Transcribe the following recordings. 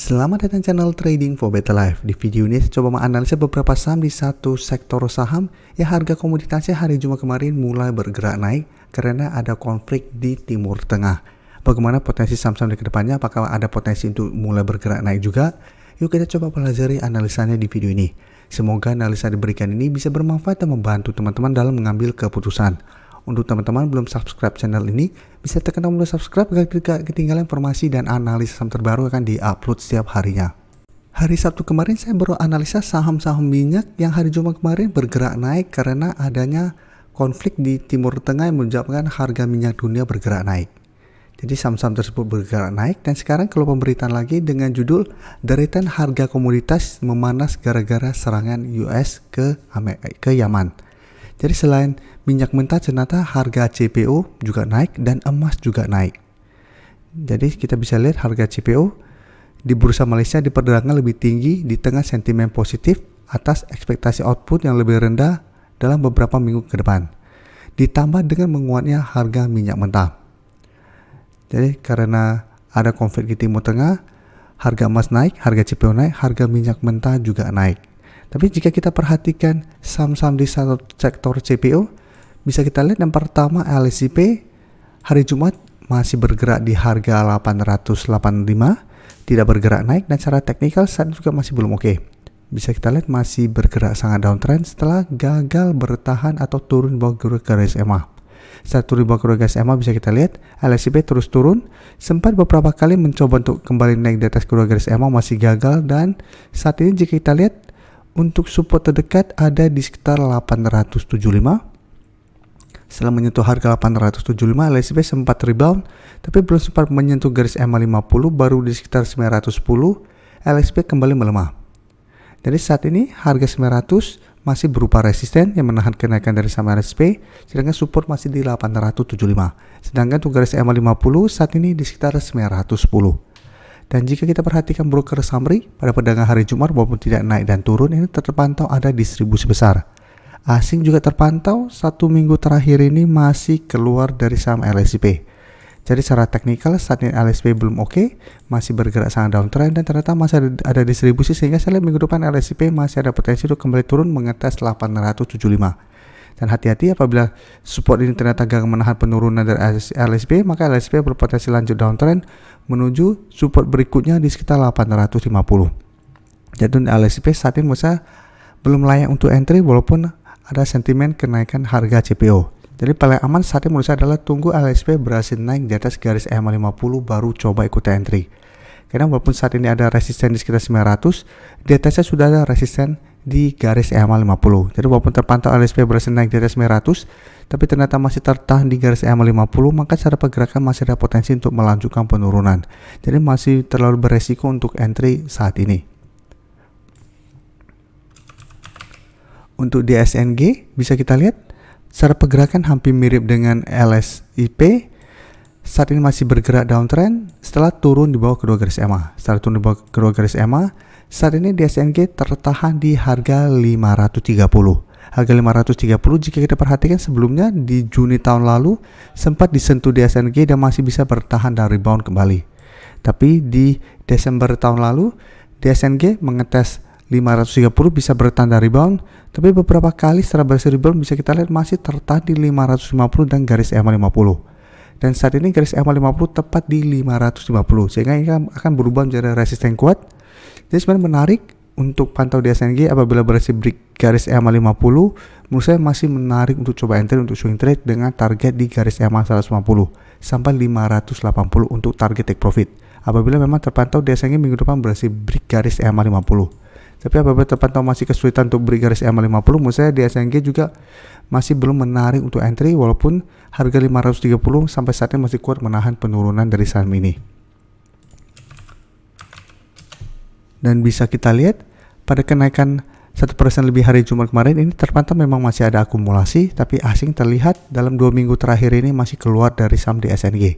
Selamat datang channel Trading for Better Life. Di video ini saya coba menganalisa beberapa saham di satu sektor saham yang harga komoditasnya hari Jumat kemarin mulai bergerak naik karena ada konflik di Timur Tengah. Bagaimana potensi saham-saham di kedepannya? Apakah ada potensi untuk mulai bergerak naik juga? Yuk kita coba pelajari analisanya di video ini. Semoga analisa diberikan ini bisa bermanfaat dan membantu teman-teman dalam mengambil keputusan. Untuk teman-teman belum subscribe channel ini, bisa tekan tombol subscribe agar tidak ketinggalan informasi dan analisa saham terbaru akan diupload setiap harinya. Hari Sabtu kemarin saya baru analisa saham-saham minyak yang hari Jumat kemarin bergerak naik karena adanya konflik di Timur Tengah yang menyebabkan harga minyak dunia bergerak naik. Jadi saham-saham tersebut bergerak naik dan sekarang kalau pemberitaan lagi dengan judul deretan harga komoditas memanas gara-gara serangan US ke Yaman. Jadi selain minyak mentah ternyata harga CPO juga naik dan emas juga naik. Jadi kita bisa lihat harga CPO di bursa Malaysia diperdagangkan lebih tinggi di tengah sentimen positif atas ekspektasi output yang lebih rendah dalam beberapa minggu ke depan. Ditambah dengan menguatnya harga minyak mentah. Jadi karena ada konflik di Timur Tengah, harga emas naik, harga CPO naik, harga minyak mentah juga naik. Tapi jika kita perhatikan saham-saham di satu sektor CPO, bisa kita lihat yang pertama LSIP hari Jumat masih bergerak di harga 885, tidak bergerak naik dan secara teknikal saat juga masih belum oke. Bisa kita lihat masih bergerak sangat downtrend setelah gagal bertahan atau turun bawah garis EMA. Saat turun bawah garis EMA bisa kita lihat LSIP terus turun, sempat beberapa kali mencoba untuk kembali naik di atas garis EMA masih gagal dan saat ini jika kita lihat untuk support terdekat ada di sekitar 875. Setelah menyentuh harga 875, LSIP sempat rebound, tapi belum sempat menyentuh garis EMA 50, baru di sekitar 910, LSIP kembali melemah. Jadi saat ini harga 900 masih berupa resisten yang menahan kenaikan dari saham LSIP, sedangkan support masih di 875. Sedangkan untuk garis EMA 50 saat ini di sekitar 910. Dan jika kita perhatikan broker summary pada perdagangan hari Jumat walaupun tidak naik dan turun, ini terpantau ada distribusi besar. Asing juga terpantau satu minggu terakhir ini masih keluar dari saham LSIP. Jadi secara teknikal saat ini LSIP belum oke, masih bergerak sangat downtrend dan ternyata masih ada distribusi sehingga saya lihat minggu depan LSIP masih ada potensi untuk kembali turun mengetes 875. Dan hati-hati apabila support ini ternyata gagal menahan penurunan dari LSIP, maka LSIP berpotensi lanjut downtrend menuju support berikutnya di sekitar 850. Jadi LSIP saat ini menurut saya belum layak untuk entry walaupun ada sentimen kenaikan harga CPO. Jadi paling aman saat ini menurut saya adalah tunggu LSIP berhasil naik di atas garis EMA 50 baru coba ikut entry. Karena walaupun saat ini ada resisten di sekitar 900, di atasnya sudah ada resisten di garis EMA 50. Jadi walaupun terpantau LSIP berhasil naik di atas 900, tapi ternyata masih tertahan di garis EMA 50, maka secara pergerakan masih ada potensi untuk melanjutkan penurunan. Jadi masih terlalu beresiko untuk entry saat ini. Untuk DSNG bisa kita lihat secara pergerakan hampir mirip dengan LSIP. Saat ini masih bergerak downtrend setelah turun di bawah kedua garis EMA. Setelah turun di bawah kedua garis EMA, saat ini DSNG tertahan di harga 530. Harga 530 jika kita perhatikan sebelumnya di Juni tahun lalu sempat disentuh DSNG dan masih bisa bertahan dan rebound kembali. Tapi di Desember tahun lalu DSNG mengetes 530 bisa bertahan dan rebound, tapi beberapa kali setelah berhasil rebound bisa kita lihat masih tertahan di 550 dan garis EMA 50. Dan saat ini garis EMA 50 tepat di 550 sehingga ini akan berubah menjadi resisten kuat. Jadi sebenarnya menarik untuk pantau DSNG apabila berhasil break garis EMA 50, menurut saya masih menarik untuk coba entry untuk swing trade dengan target di garis EMA 150 sampai 580 untuk target take profit. Apabila memang terpantau DSNG minggu depan berhasil break garis EMA 50. Tapi apabila terpantau masih kesulitan untuk break garis EMA 50, menurut saya DSNG juga masih belum menarik untuk entry walaupun harga 530 sampai saat ini masih kuat menahan penurunan dari saham ini. Dan bisa kita lihat pada kenaikan 1% lebih hari Jumat kemarin ini terpantau memang masih ada akumulasi, tapi asing terlihat dalam 2 minggu terakhir ini masih keluar dari saham DSNG.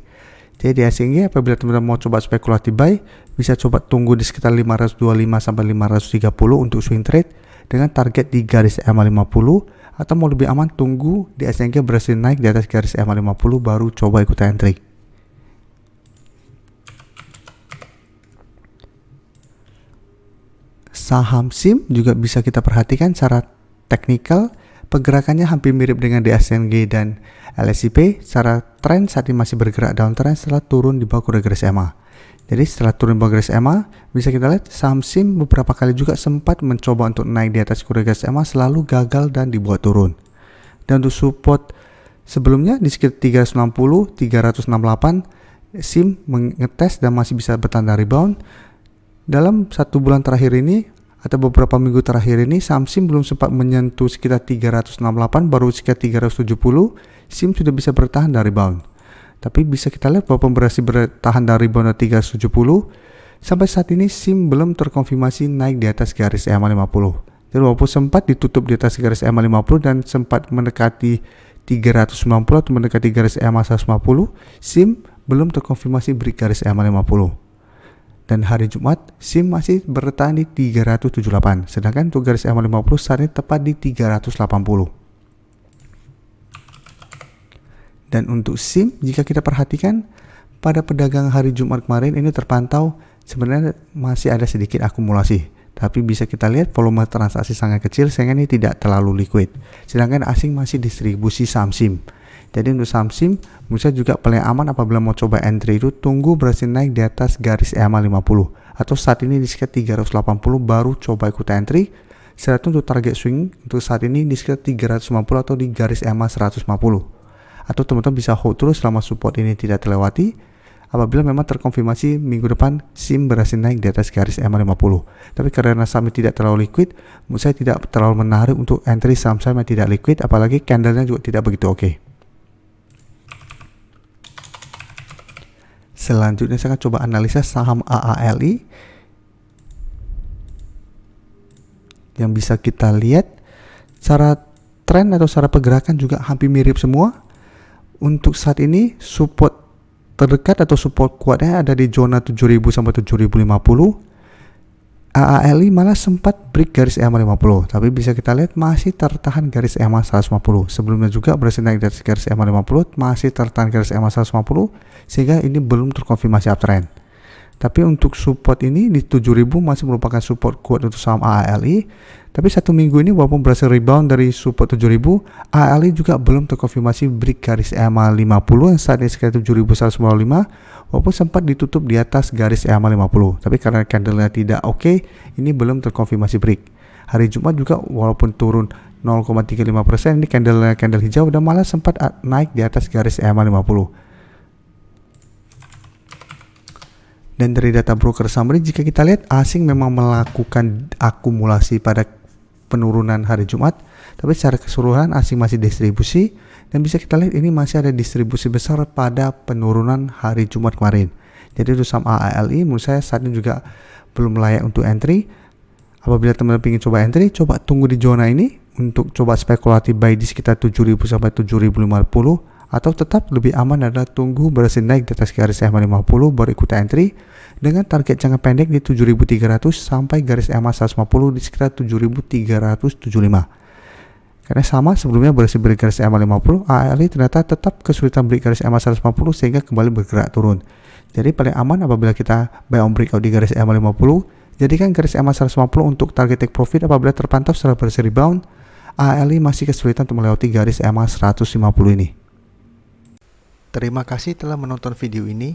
Jadi DSNG apabila teman-teman mau coba spekulatif buy, bisa coba tunggu di sekitar 525 sampai 530 untuk swing trade dengan target di garis EMA 50, atau mau lebih aman tunggu DSNG berhasil naik di atas garis EMA 50 baru coba ikut entry. Saham SIM juga bisa kita perhatikan secara teknikal, pergerakannya hampir mirip dengan DXYG dan LSIP. Secara tren saat ini masih bergerak downtrend setelah turun di bawah kuda garis EMA. Jadi setelah turun di bawah garis EMA, bisa kita lihat saham SIM beberapa kali juga sempat mencoba untuk naik di atas kuda garis EMA, selalu gagal dan dibuat turun. Dan untuk support sebelumnya di sekitar 360, 368, SIM mengetes dan masih bisa bertanda rebound. Dalam 1 bulan terakhir ini atau beberapa minggu terakhir ini, saham SIM belum sempat menyentuh sekitar 368, baru sekitar 370, SIM sudah bisa bertahan dan rebound. Tapi bisa kita lihat bahwa berhasil bertahan dari rebound 370. Sampai saat ini SIM belum terkonfirmasi naik di atas garis EMA 50. Jadi walaupun sempat ditutup di atas garis EMA 50 dan sempat mendekati 390 atau mendekati garis EMA 150, SIM belum terkonfirmasi break garis EMA 50. Dan hari Jumat, SIM masih bertahan di 378, sedangkan untuk garis EMA 50 saat ini tepat di 380. Dan untuk SIM, jika kita perhatikan pada perdagangan hari Jumat kemarin ini terpantau sebenarnya masih ada sedikit akumulasi. Tapi bisa kita lihat volume transaksi sangat kecil sehingga ini tidak terlalu liquid. Sedangkan asing masih distribusi saham SIM. Jadi untuk saham SIM, menurut saya juga paling aman apabila mau coba entry itu tunggu berhasil naik di atas garis EMA 50. Atau saat ini di sekitar 380 baru coba ikut entry. Sedangkan untuk target swing untuk saat ini di sekitar 390 atau di garis EMA 150. Atau teman-teman bisa hold terus selama support ini tidak terlewati. Apabila memang terkonfirmasi minggu depan SIM berhasil naik di atas garis EMA 50. Tapi karena saham tidak terlalu liquid, menurut saya tidak terlalu menarik untuk entry saham-saham yang tidak liquid, apalagi candlenya juga tidak begitu oke. Selanjutnya saya akan coba analisa saham AALI yang bisa kita lihat secara tren atau secara pergerakan juga hampir mirip semua. Untuk saat ini support terdekat atau support kuatnya ada di zona 7000 sampai 7050. AALI malah sempat break garis EMA 50, tapi bisa kita lihat masih tertahan garis EMA 150. Sebelumnya juga berhasil naik dari garis EMA 50, masih tertahan garis EMA 150, sehingga ini belum terkonfirmasi uptrend. Tapi untuk support ini di 7000 masih merupakan support kuat untuk saham AALI. Tapi 1 minggu ini walaupun berhasil rebound dari support 7000, AALI juga belum terkonfirmasi break garis EMA 50 yang saat ini sekitar 7195, walaupun sempat ditutup di atas garis EMA 50. Tapi karena candlenya tidak oke, ini belum terkonfirmasi break. Hari Jumat juga walaupun turun 0,35%, ini candle hijau dan malah sempat naik di atas garis EMA 50. Dan dari data broker summary, jika kita lihat asing memang melakukan akumulasi pada penurunan hari Jumat, tapi secara keseluruhan asing masih distribusi, dan bisa kita lihat ini masih ada distribusi besar pada penurunan hari Jumat kemarin. Jadi untuk saham AALI menurut saya saat ini juga belum layak untuk entry. Apabila teman-teman ingin coba entry, coba tunggu di zona ini untuk coba spekulatif buy di sekitar 7000 sampai 7050. Atau tetap lebih aman adalah tunggu berhasil naik di atas garis EMA 50 baru ikut entry dengan target jangka pendek di 7300 sampai garis EMA 150 di sekitar 7375. Karena sama sebelumnya berhasil break garis EMA 50, AALI ternyata tetap kesulitan break garis EMA 150 sehingga kembali bergerak turun. Jadi paling aman apabila kita buy on breakout di garis EMA 50, jadikan garis EMA 150 untuk target take profit. Apabila terpantau setelah berhasil rebound, AALI masih kesulitan untuk melewati garis EMA 150 ini. Terima kasih telah menonton video ini.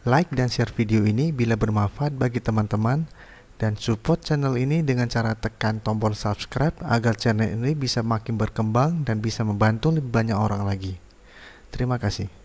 Like dan share video ini bila bermanfaat bagi teman-teman, dan support channel ini dengan cara tekan tombol subscribe agar channel ini bisa makin berkembang dan bisa membantu lebih banyak orang lagi. Terima kasih.